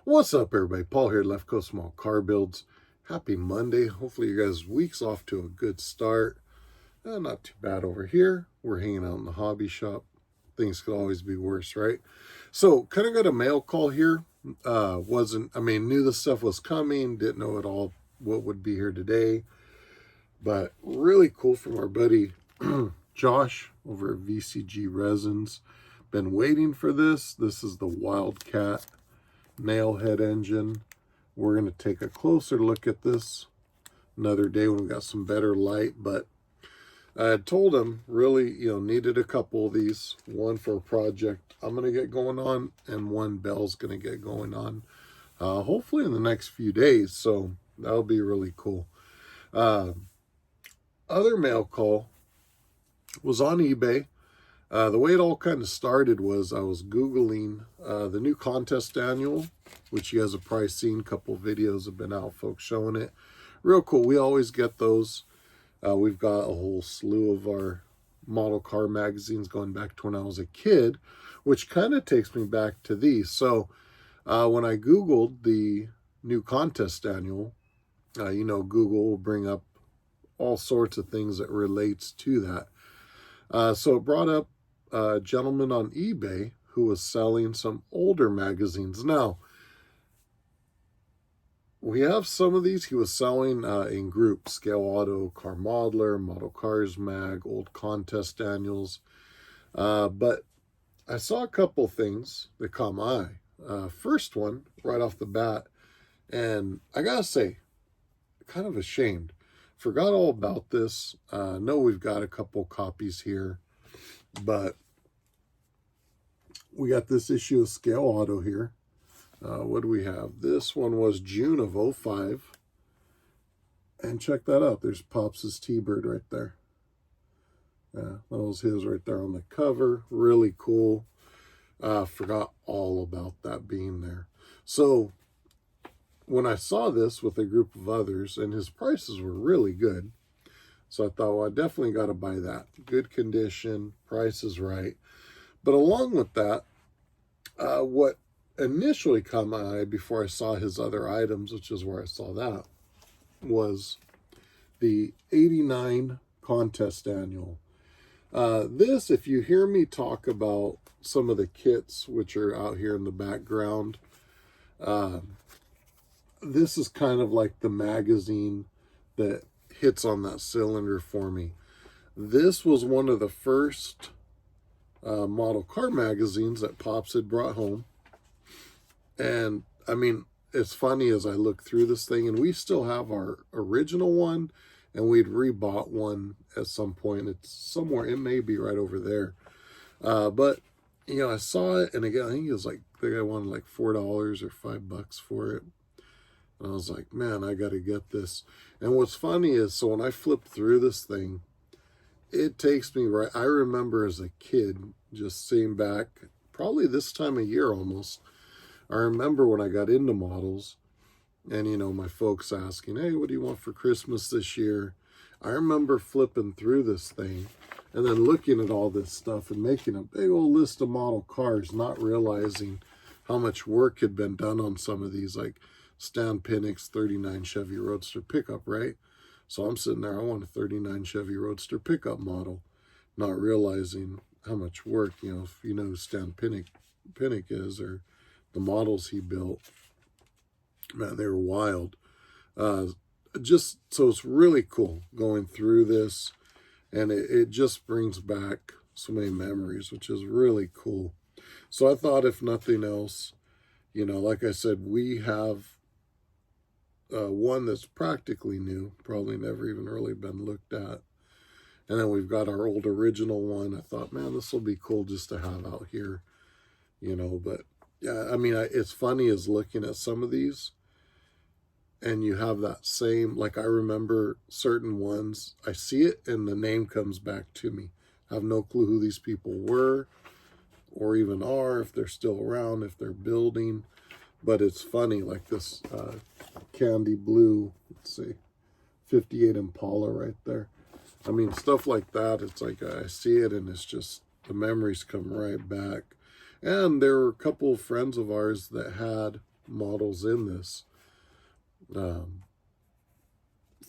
What's up, everybody? Paul here, Left Coast Small Car Builds. Happy Monday. Hopefully you guys' week's off to a good start. Not too bad over here. We're hanging out in the hobby shop. Things could always be worse, right? So, kind of got a mail call here. Knew the stuff was coming. Didn't know at all what would be here today. But really cool from our buddy Josh over at VCG Resins. Been waiting for this. This is the Wildcat nailhead engine. We're going to take a closer look at this another day when we got some better light, but I had told him really, needed a couple of these, one for a project I'm going to get going on and one Bell's going to get going on hopefully in the next few days, so that'll be really cool. Other mail call was on eBay. The way it all kind of started was I was Googling the new contest annual, which you guys have probably seen. A couple of videos have been out, folks showing it. Real cool. We always get those. We've got a whole slew of our model car magazines going back to when I was a kid, which kind of takes me back to these. So when I Googled the new contest annual, Google will bring up all sorts of things that relates to that. So it brought up a gentleman on eBay who was selling some older magazines. Now, we have some of these he was selling in groups: Scale Auto, Car Modeler, Model Cars Mag, old contest annuals. But I saw a couple things that caught my eye. First one, right off the bat, and I gotta say, kind of ashamed. Forgot all about this. Know we've got a couple copies here, but we got this issue of Scale Auto here. What do we have? This one was June of 05. And check that out. There's Pops' T-Bird right there. Yeah, that was his right there on the cover. Really cool. Forgot all about that being there. So when I saw this with a group of others, and his prices were really good, so I thought, well, I definitely got to buy that. Good condition, price is right. But along with that, what initially caught my eye before I saw his other items, which is where I saw that, was the 89 contest annual. This, if you hear me talk about some of the kits, which are out here in the background, this is kind of like the magazine that hits on that cylinder for me. This was one of the first model car magazines that Pops had brought home. And I mean, it's funny as I look through this thing, and we still have our original one, and we'd rebought one at some point. It's somewhere, it may be right over there. But I saw it, and again, I think it was like, I think I wanted like $4 or $5 for it. And I was like, man, I got to get this. And what's funny is, so when I flip through this thing, it takes me right. I remember as a kid just seeing back, probably this time of year almost. I remember when I got into models, and my folks asking, hey, what do you want for Christmas this year? I remember flipping through this thing and then looking at all this stuff and making a big old list of model cars, not realizing how much work had been done on some of these, like Stan Pinnock's 39 Chevy Roadster pickup, right? So I'm sitting there, I want a 39 Chevy Roadster pickup model, not realizing how much work, if you know who Stan Pinnock is, or the models he built, man, they were wild. Just, so it's really cool going through this, and it just brings back so many memories, which is really cool. So I thought, if nothing else, like I said, we have one that's practically new, probably never even really been looked at. And then we've got our old original one. I thought, man, this will be cool just to have out here, but yeah, I mean, it's funny as looking at some of these, and you have that same, like I remember certain ones, I see it and the name comes back to me. I have no clue who these people were or even are, if they're still around, if they're building. But it's funny, like this candy blue, let's see, 58 Impala right there. I mean, stuff like that, it's like I see it and it's just, the memories come right back. And there were a couple of friends of ours that had models in this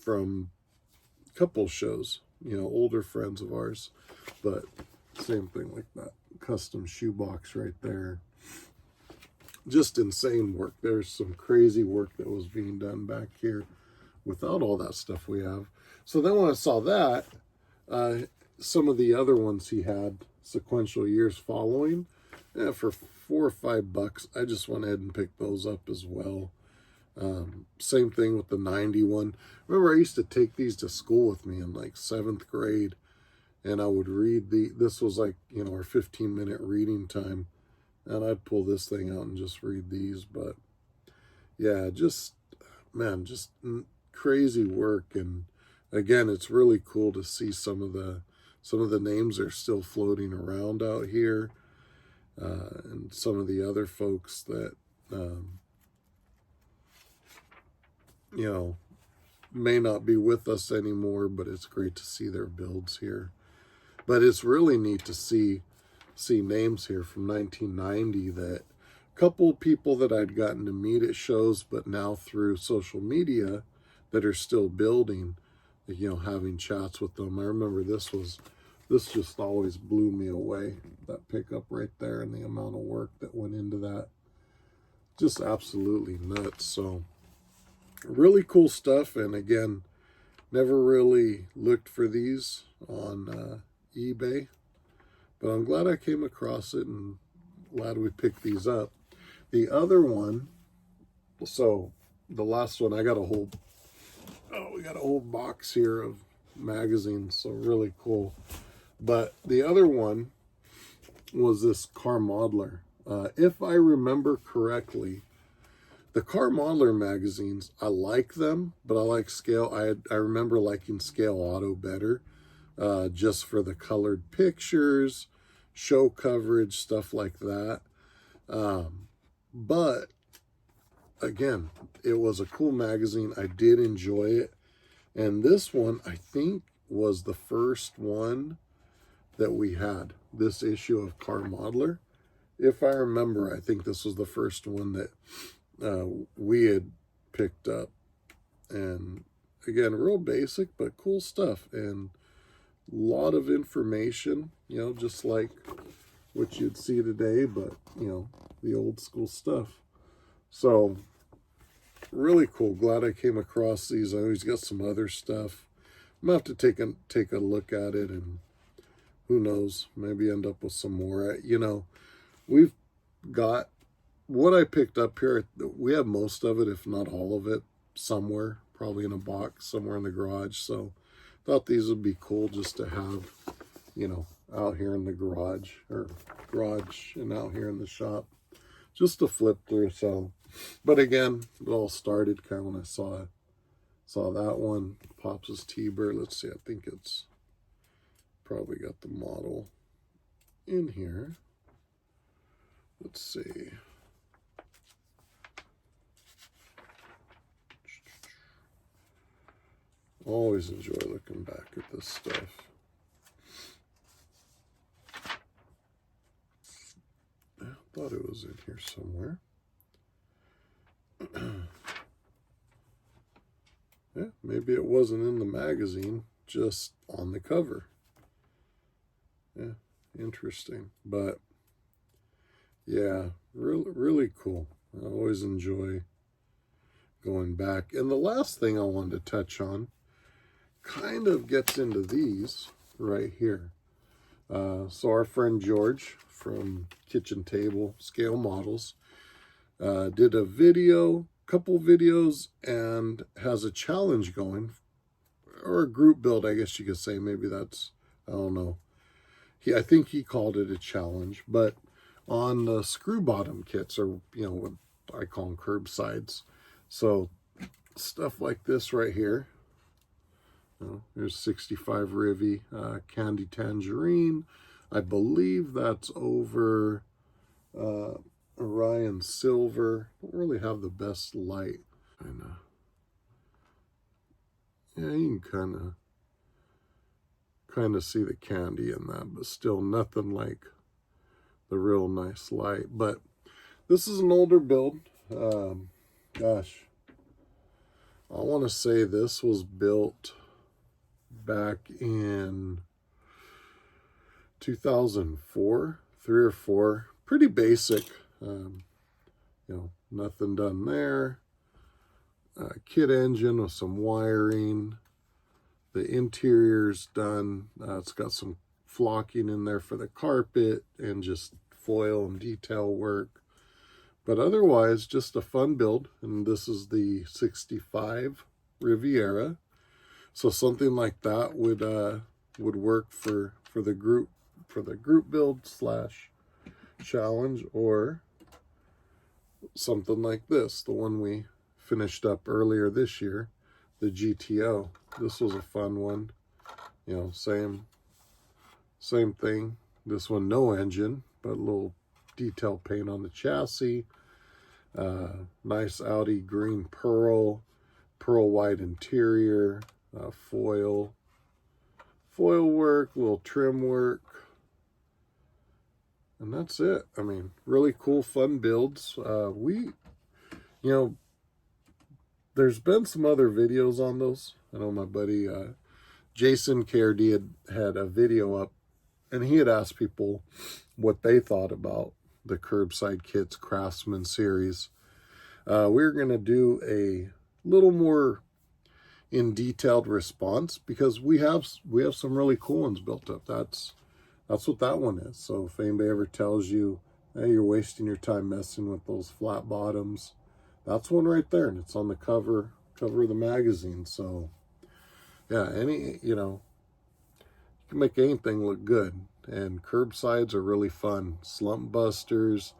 from a couple shows, older friends of ours. But same thing, like that custom shoebox right there. Just insane work. There's some crazy work that was being done back here without all that stuff we have. So then when I saw that, some of the other ones he had sequential years following, for $4 or $5, I just went ahead and picked those up as well. Same thing with the 91. Remember, I used to take these to school with me in like 7th grade, and I would read this was like, our 15-minute reading time, and I'd pull this thing out and just read these. But yeah, just crazy work. And again, it's really cool to see some of the names are still floating around out here, and some of the other folks that may not be with us anymore, but it's great to see their builds here. But it's really neat to see names here from 1990 that a couple of people that I'd gotten to meet at shows, but now through social media that are still building, having chats with them. I remember this just always blew me away, that pickup right there, and the amount of work that went into that. Just absolutely nuts. So really cool stuff. And again, never really looked for these on eBay, but I'm glad I came across it and glad we picked these up. The other one, so the last one, we got a whole box here of magazines, so really cool. But the other one was this car modeler. If I remember correctly, the car modeler magazines, I like them, but I like Scale. I remember liking Scale Auto better, just for the colored pictures, show coverage, stuff like that. But again, it was a cool magazine. I did enjoy it. And this one, I think, was the first one that we had, this issue of Car Modeler. If I remember, I think this was the first one that we had picked up. And again, real basic, but cool stuff. And a lot of information, just like what you'd see today, but, the old school stuff. So really cool. Glad I came across these. I always got some other stuff. I'm going to have to take a look at it, and who knows, maybe end up with some more. We've got what I picked up here. We have most of it, if not all of it, somewhere, probably in a box somewhere in the garage. So thought these would be cool just to have, out here in the garage and out here in the shop, just to flip through. So, but again, it all started kind of when I saw that one, Pops' T-Bird. Let's see, I think it's probably got the model in here. Let's see. Always enjoy looking back at this stuff. I thought it was in here somewhere. Yeah, maybe it wasn't in the magazine, just on the cover. Yeah, interesting. But yeah, really cool. I always enjoy going back. And the last thing I wanted to touch on kind of gets into these right here. So our friend George from Kitchen Table Scale Models did a couple videos, and has a challenge going, or a group build, I guess you could say. Maybe that's, I don't know. I think he called it a challenge, but on the screw bottom kits, or what I call them curbsides. So stuff like this right here. There's 65 Rivy Candy Tangerine. I believe that's over Orion Silver. Don't really have the best light. Yeah, you can kind of see the candy in that, but still nothing like the real nice light. But this is an older build. Gosh, I want to say this was built back in 2004, 3 or 4. Pretty basic. Nothing done there. Kit engine with some wiring. The interior's done. It's got some flocking in there for the carpet and just foil and detail work. But otherwise, just a fun build. And this is the 65 Riviera. So something like that would work for the group build / challenge, or something like this, the one we finished up earlier this year, the GTO. This was a fun one. Same thing. This one no engine, but a little detail paint on the chassis. Nice Audi green pearl white interior, foil work, little trim work, and that's it. I mean, really cool, fun builds. There's been some other videos on those. I know my buddy Jason KRD had a video up, and he had asked people what they thought about the Curbside Kits Craftsman Series. We're going to do a little more in detailed response because we have some really cool ones built up. That's what that one is. So if anybody ever tells you, hey, you're wasting your time messing with those flat bottoms, that's one right there, and it's on the cover of the magazine. So yeah, you can make anything look good, and curbsides are really fun. Slump busters,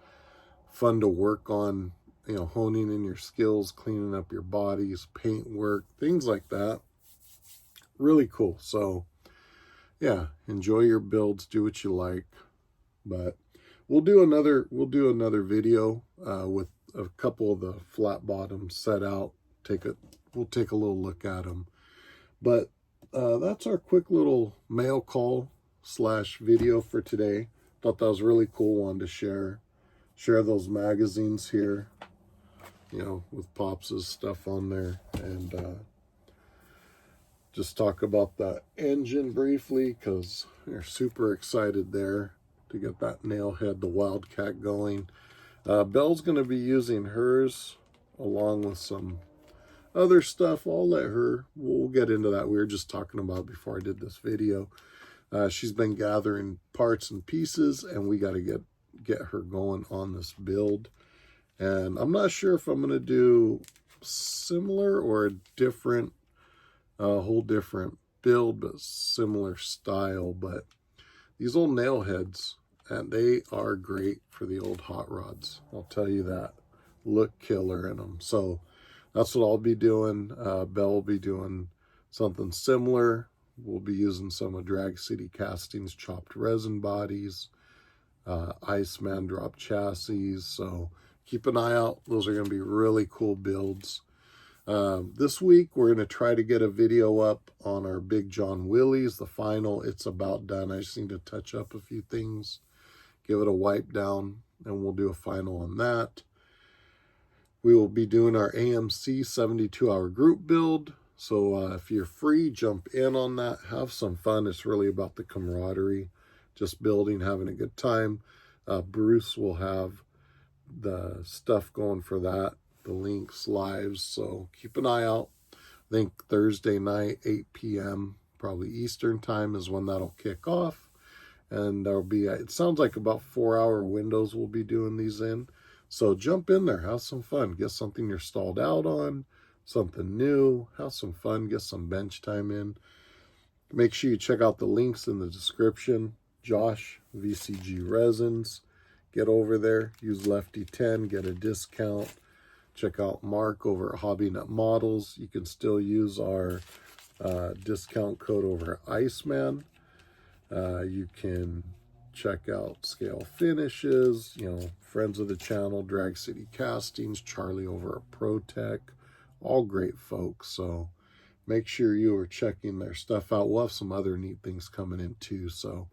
fun to work on, honing in your skills, cleaning up your bodies, paint work, things like that. Really cool. So yeah, enjoy your builds, do what you like. But we'll do another video with a couple of the flat bottoms set out. We'll take a little look at them. But that's our quick little mail call / video for today. Thought that was really cool. Wanted to share those magazines here, with Pops' stuff on there, and just talk about the engine briefly because they're super excited there to get that nailhead, the Wildcat, going. Belle's going to be using hers along with some other stuff. We'll get into that. We were just talking about before I did this video. She's been gathering parts and pieces, and we got to get her going on this build. And I'm not sure if I'm going to do similar or a whole different build, but similar style. But these old nail heads, and they are great for the old hot rods. I'll tell you that. Look killer in them. So that's what I'll be doing. Belle will be doing something similar. We'll be using some of Drag City Casting's chopped resin bodies, Iceman drop chassis. So keep an eye out. Those are going to be really cool builds. This week, we're going to try to get a video up on our Big John Willys, the final. It's about done. I just need to touch up a few things, give it a wipe down, and we'll do a final on that. We will be doing our AMC 72-hour group build. So if you're free, jump in on that. Have some fun. It's really about the camaraderie, just building, having a good time. Bruce will have the stuff going for that, the links, lives. So keep an eye out. I think Thursday night, 8 p.m., probably Eastern time, is when that'll kick off. And there'll be, it sounds like about 4-hour windows we'll be doing these in. So jump in there, have some fun, get something you're stalled out on, something new, have some fun, get some bench time in. Make sure you check out the links in the description. Josh, VCG Resins. Get over there, use Lefty10, get a discount. Check out Mark over at Hobby Nut Models. You can still use our discount code over at Iceman. You can check out Scale Finishes, friends of the channel, Drag City Castings, Charlie over at ProTech, all great folks. So make sure you are checking their stuff out. We'll have some other neat things coming in too. So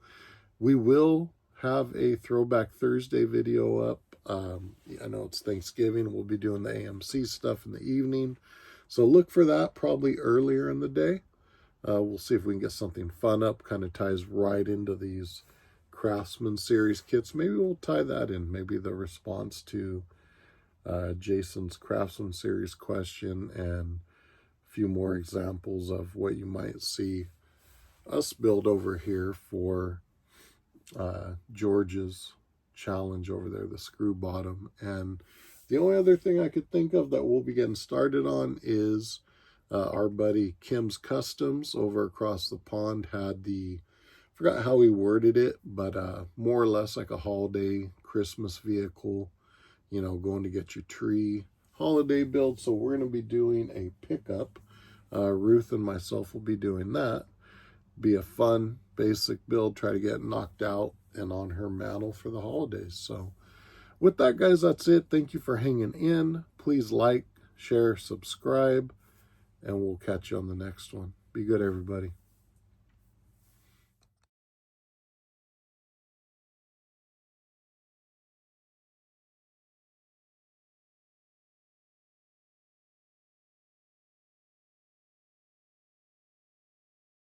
we will have a Throwback Thursday video up I know it's Thanksgiving. We'll be doing the AMC stuff in the evening. So look for that probably earlier in the day. We'll see if we can get something fun up. Kind of ties right into these Craftsman Series kits. Maybe we'll tie that in. Maybe the response to Jason's Craftsman Series question and a few more examples of what you might see us build over here for George's challenge over there, the screw bottom. And the only other thing I could think of that we'll be getting started on is our buddy Kim's Customs over across the pond had the, forgot how he worded it, but more or less like a holiday Christmas vehicle, you know, going to get your tree holiday build. So we're going to be doing a pickup. Ruth and myself will be doing that. Be a fun basic build, try to get knocked out and on her mantle for the holidays. So with that, guys, that's it. Thank you for hanging in. Please like, share, subscribe, and we'll catch you on the next one. Be good, everybody.